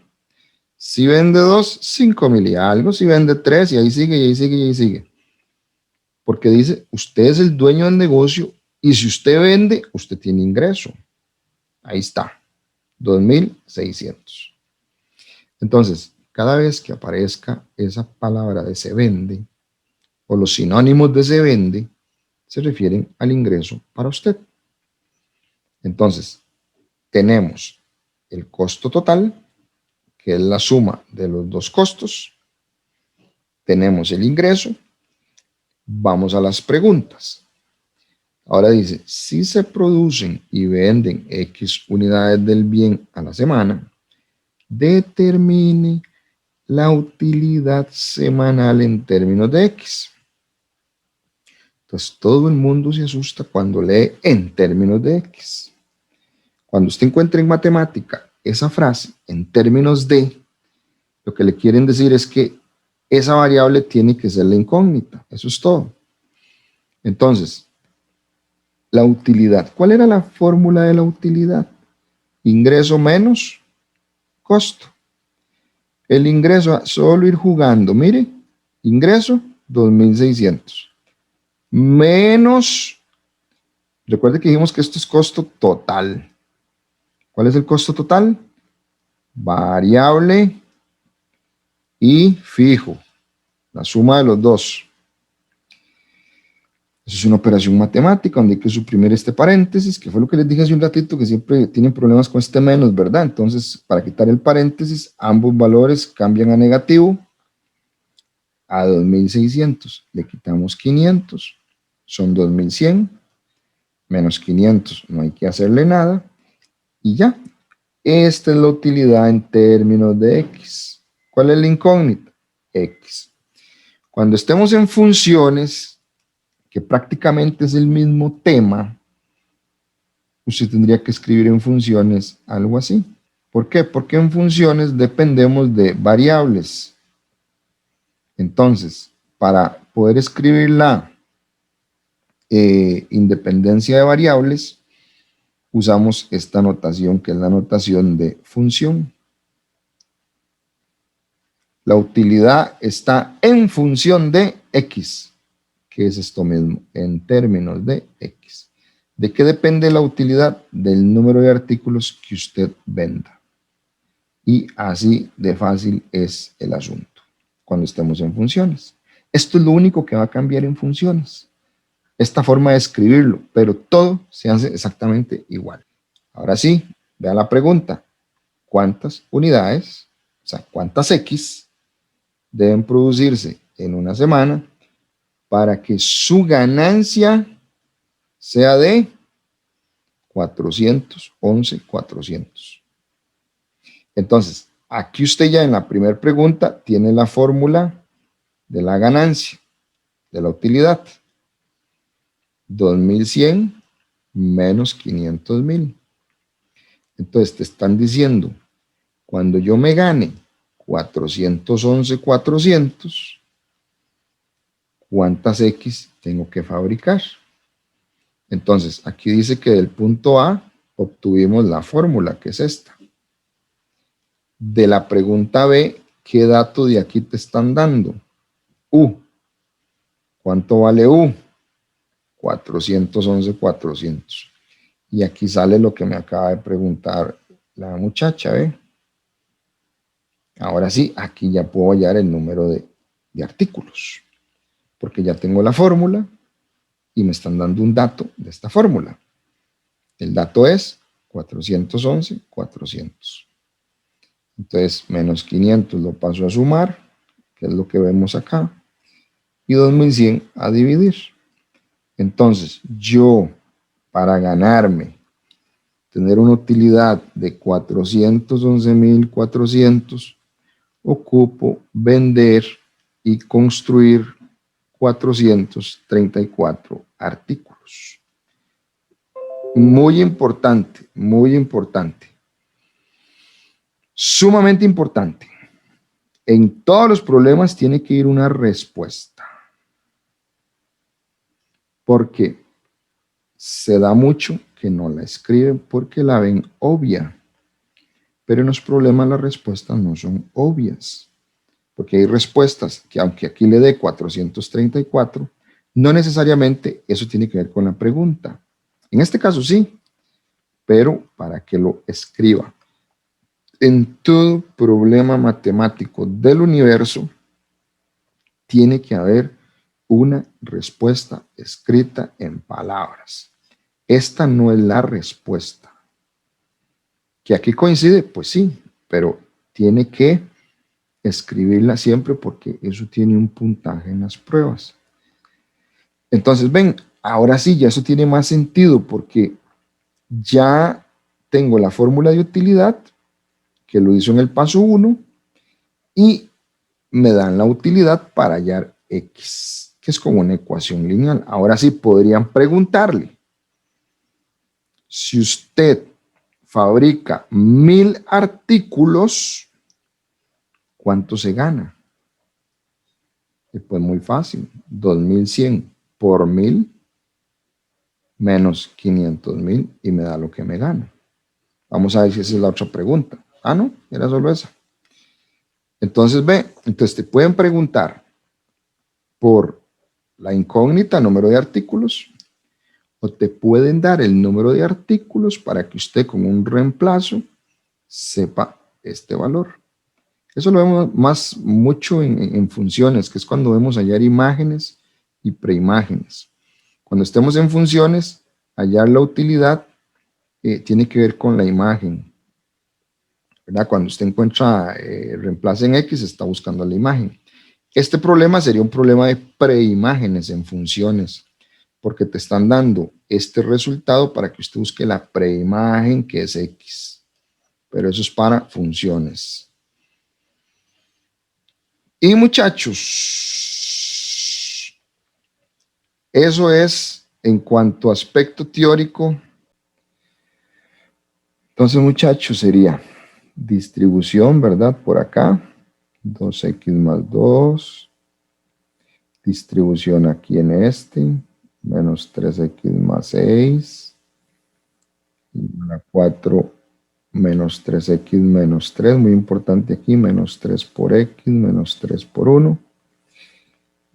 Si vende 2, 5,000 y algo. Si vende 3, y ahí sigue, y ahí sigue, y ahí sigue. Porque dice, usted es el dueño del negocio y si usted vende, usted tiene ingreso. Ahí está, 2,600. Entonces, cada vez que aparezca esa palabra de se vende o los sinónimos de se vende, se refieren al ingreso para usted. Entonces, tenemos el costo total, que es la suma de los dos costos. Tenemos el ingreso. Vamos a las preguntas. Ahora dice, si se producen y venden X unidades del bien a la semana, determine la utilidad semanal en términos de X. Entonces, todo el mundo se asusta cuando lee en términos de X. Cuando usted encuentre en matemática esa frase en términos de, lo que le quieren decir es que esa variable tiene que ser la incógnita. Eso es todo. Entonces, la utilidad. ¿Cuál era la fórmula de la utilidad? Ingreso menos costo. El ingreso, solo ir jugando. Mire, ingreso 2,600. Menos, recuerde que dijimos que esto es costo total. ¿Cuál es el costo total? Variable y fijo. La suma de los dos. Eso es una operación matemática donde hay que suprimir este paréntesis, que fue lo que les dije hace un ratito, que siempre tienen problemas con este menos, ¿verdad? Entonces, para quitar el paréntesis, ambos valores cambian a negativo a 2,600. Le quitamos 500, son 2,100, menos 500, no hay que hacerle nada, y ya. Esta es la utilidad en términos de X. ¿Cuál es la incógnita? X. Cuando estemos en funciones, que prácticamente es el mismo tema, usted tendría que escribir en funciones algo así. ¿Por qué? Porque en funciones dependemos de variables. Entonces, para poder escribir la independencia de variables, usamos esta notación, que es la notación de función. La utilidad está en función de X. ¿Ok? ¿Qué es esto mismo? En términos de X. ¿De qué depende la utilidad? Del número de artículos que usted venda. Y así de fácil es el asunto cuando estemos en funciones. Esto es lo único que va a cambiar en funciones. Esta forma de escribirlo, pero todo se hace exactamente igual. Ahora sí, vea la pregunta. ¿Cuántas unidades, o sea, cuántas X deben producirse en una semana para que su ganancia sea de 411,400? Entonces, aquí usted ya en la primera pregunta tiene la fórmula de la ganancia, de la utilidad. 2.100 menos 500.000. Entonces te están diciendo, cuando yo me gane 411,400, ¿cuántas X tengo que fabricar? Entonces, aquí dice que del punto A obtuvimos la fórmula, que es esta. De la pregunta B, ¿qué dato de aquí te están dando? U. ¿Cuánto vale U? 411,400. Y aquí sale lo que me acaba de preguntar la muchacha, ¿ve? Ahora sí, aquí ya puedo hallar el número de artículos, porque ya tengo la fórmula y me están dando un dato de esta fórmula. El dato es 411,400. Entonces, menos 500 lo paso a sumar, que es lo que vemos acá, y 2.100 a dividir. Entonces, yo, para ganarme, tener una utilidad de 411,400, ocupo vender y construir 434 artículos. Muy importante, muy importante. Sumamente importante. En todos los problemas tiene que ir una respuesta. Porque se da mucho que no la escriben porque la ven obvia. Pero en los problemas las respuestas no son obvias. Porque hay respuestas que aunque aquí le dé 434, no necesariamente eso tiene que ver con la pregunta. En este caso sí, pero para que lo escriba. En todo problema matemático del universo tiene que haber una respuesta escrita en palabras. Esta no es la respuesta. ¿Que aquí coincide? Pues sí, pero tiene que escribirla siempre porque eso tiene un puntaje en las pruebas. Entonces, ven, ahora sí, ya eso tiene más sentido porque ya tengo la fórmula de utilidad que lo hizo en el paso 1 y me dan la utilidad para hallar X, que es como una ecuación lineal. Ahora sí podrían preguntarle, si usted fabrica 1.000 artículos, ¿cuánto se gana? Y pues muy fácil, 2.100 por 1.000 menos 500.000 y me da lo que me gana. Vamos a ver si esa es la otra pregunta. Ah, no, era solo esa. Entonces, entonces te pueden preguntar por la incógnita, número de artículos, o te pueden dar el número de artículos para que usted con un reemplazo sepa este valor. Eso lo vemos mucho en funciones, que es cuando vemos hallar imágenes y preimágenes. Cuando estemos en funciones, hallar la utilidad tiene que ver con la imagen, ¿verdad? Cuando usted encuentra reemplazo en X, está buscando la imagen. Este problema sería un problema de preimágenes en funciones, porque te están dando este resultado para que usted busque la preimagen que es X. Pero eso es para funciones. Y muchachos, eso es en cuanto a aspecto teórico. Entonces, muchachos, sería distribución, ¿verdad? Por acá, 2x más 2. Distribución aquí en este, menos 3x más 6. Y la 4 menos 3x menos 3, muy importante aquí, menos 3 por x, menos 3 por 1.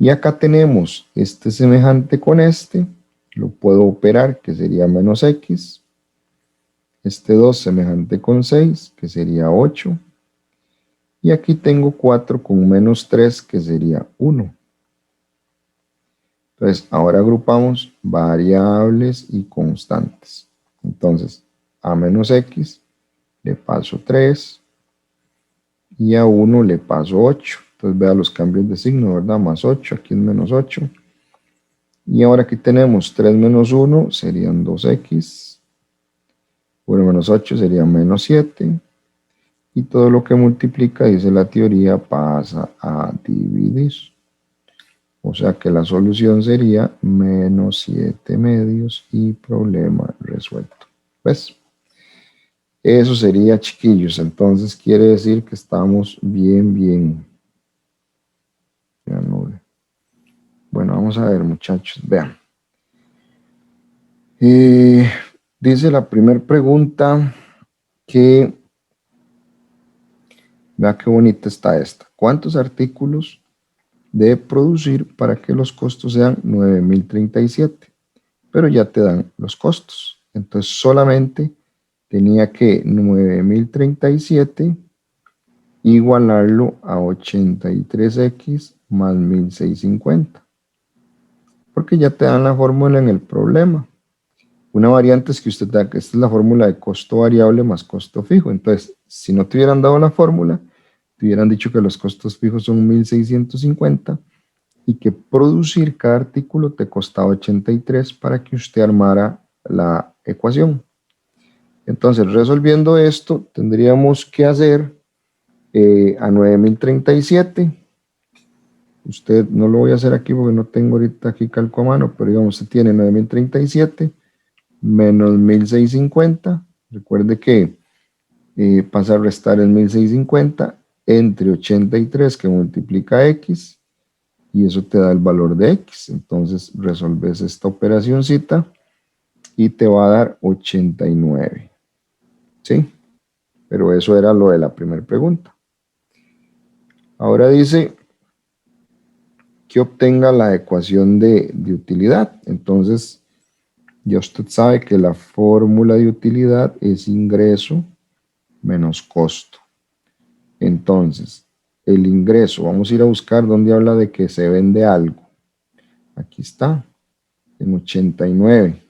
Y acá tenemos este semejante con este, lo puedo operar, que sería menos x. Este 2 semejante con 6, que sería 8. Y aquí tengo 4 con menos 3, que sería 1. Entonces, ahora agrupamos variables y constantes. Entonces, a menos x le paso 3 y a 1 le paso 8. Entonces, vea los cambios de signo, ¿verdad? Más 8, aquí es menos 8. Y ahora aquí tenemos 3 menos 1, serían 2x. 1 menos 8 sería menos 7. Y todo lo que multiplica, dice la teoría, pasa a dividir. O sea que la solución sería menos 7 medios y problema resuelto. ¿Ves? Eso sería, chiquillos. Entonces quiere decir que estamos bien. Bueno, vamos a ver, muchachos. Vean. Dice la primera pregunta que... Vea qué bonita está esta. ¿Cuántos artículos debe producir para que los costos sean 9.037? Pero ya te dan los costos. Entonces solamente tenía que 9.037 igualarlo a 83x más 1.650. Porque ya te dan la fórmula en el problema. Una variante es que usted tenga que esta es la fórmula de costo variable más costo fijo. Entonces, si no te hubieran dado la fórmula, te hubieran dicho que los costos fijos son 1.650 y que producir cada artículo te costaba 83 para que usted armara la ecuación. Entonces, resolviendo esto, tendríamos que hacer a 9.037. Usted no lo voy a hacer aquí porque no tengo ahorita aquí calco a mano, pero digamos, usted tiene 9.037 menos 1.650. Recuerde que pasa a restar el 1.650 entre 83 que multiplica x y eso te da el valor de x. Entonces resolves esta operacioncita y te va a dar 89. ¿Sí? Pero eso era lo de la primera pregunta. Ahora dice que obtenga la ecuación de utilidad. Entonces ya usted sabe que la fórmula de utilidad es ingreso menos costo. Entonces, el ingreso, vamos a ir a buscar donde habla de que se vende algo. Aquí está, en 89.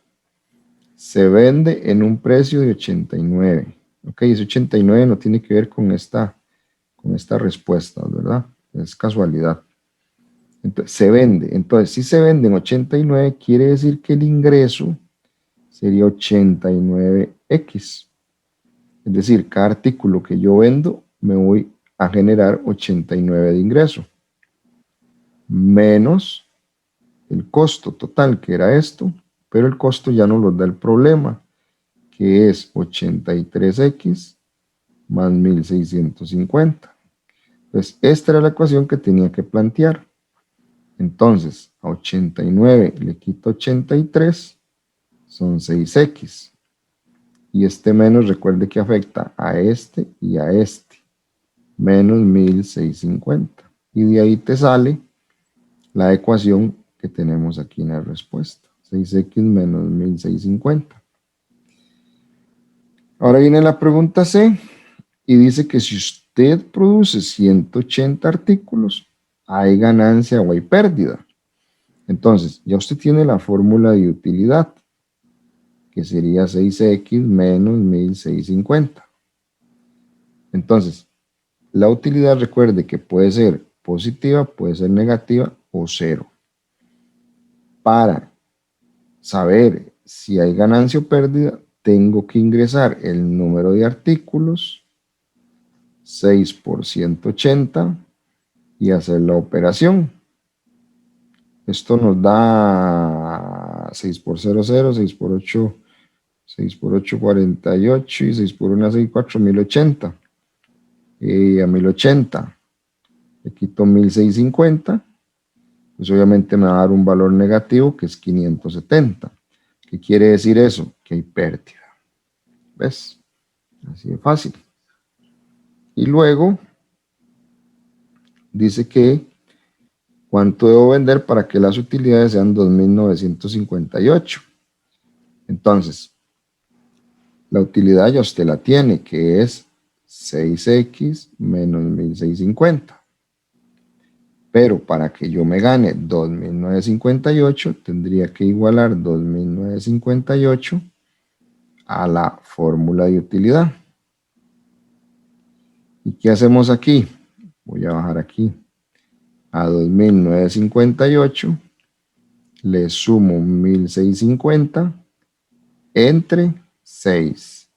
Se vende en un precio de 89. Ok, ese 89 no tiene que ver con esta respuesta, ¿verdad? Es casualidad. Entonces, se vende. Entonces, si se vende en 89, quiere decir que el ingreso sería 89x. Es decir, cada artículo que yo vendo, me voy a generar 89 de ingreso. Menos el costo total, que era esto, pero el costo ya nos lo da el problema, que es 83x más 1.650. Entonces, esta era la ecuación que tenía que plantear. Entonces, a 89 le quito 83, son 6x. Y este menos, recuerde que afecta a este y a este. Menos 1.650. Y de ahí te sale la ecuación que tenemos aquí en la respuesta. 6x menos 1.650. Ahora viene la pregunta C y dice que si usted produce 180 artículos, ¿hay ganancia o hay pérdida? Entonces, ya usted tiene la fórmula de utilidad, que sería 6x menos 1.650. Entonces, la utilidad, recuerde que puede ser positiva, puede ser negativa o cero. Para saber si hay ganancia o pérdida, tengo que ingresar el número de artículos, 6 por 180, y hacer la operación. Esto nos da 6 por 0, 0, 6 por 8, 6 por 8, 48, y 6 por 1, 6, 4, 1080. Y a 1080 le quito 1.650, pues obviamente me va a dar un valor negativo que es 570. ¿Qué quiere decir eso? Que hay pérdida. ¿Ves? Así de fácil. Y luego dice que ¿Cuánto debo vender para que las utilidades sean 2.958? Entonces, la utilidad ya usted la tiene, que es 6x menos 1.650. Pero para que yo me gane 2.958, tendría que igualar 2.958 a la fórmula de utilidad. ¿Y qué hacemos aquí? Voy a bajar aquí. A 2.958 le sumo 1.650 entre 6.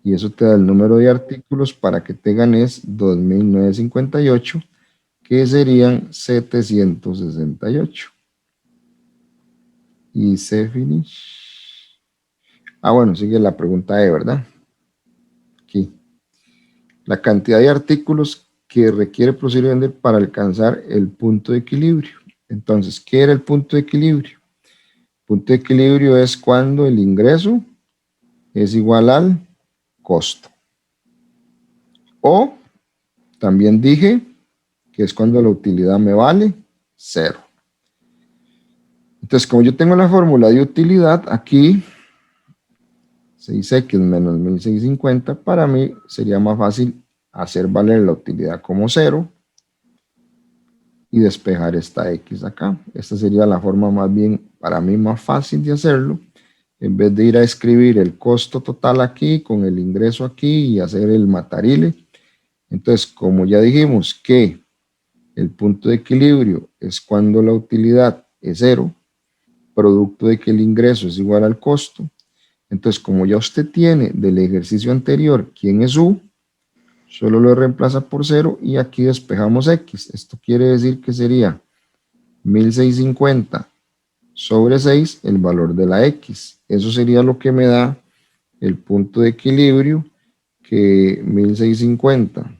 Y eso te da el número de artículos para que te ganes 2.958, que serían 768. Y se finish. Bueno, sigue la pregunta E, ¿verdad? Aquí. La cantidad de artículos que requiere producir y vender para alcanzar el punto de equilibrio. Entonces, ¿qué era el punto de equilibrio? El punto de equilibrio es cuando el ingreso es igual al costo. O también dije que es cuando la utilidad me vale 0. Entonces, como yo tengo la fórmula de utilidad aquí, 6x menos 1.650, para mí sería más fácil hacer valer la utilidad como 0 y despejar esta x acá. Esta sería la forma más bien, para mí, más fácil de hacerlo, en vez de ir a escribir el costo total aquí con el ingreso aquí y hacer el matarile. Entonces, como ya dijimos que el punto de equilibrio es cuando la utilidad es 0, producto de que el ingreso es igual al costo. Entonces, como ya usted tiene del ejercicio anterior quién es U, solo lo reemplaza por 0 y aquí despejamos X. Esto quiere decir que sería 1.650 sobre 6 el valor de la X. Eso sería lo que me da el punto de equilibrio, que 1.650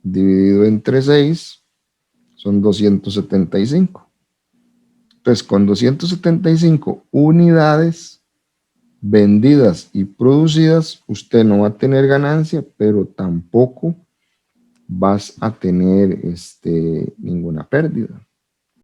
dividido entre 6 son 275. Entonces, con 275 unidades vendidas y producidas, usted no va a tener ganancia, pero tampoco vas a tener ninguna pérdida.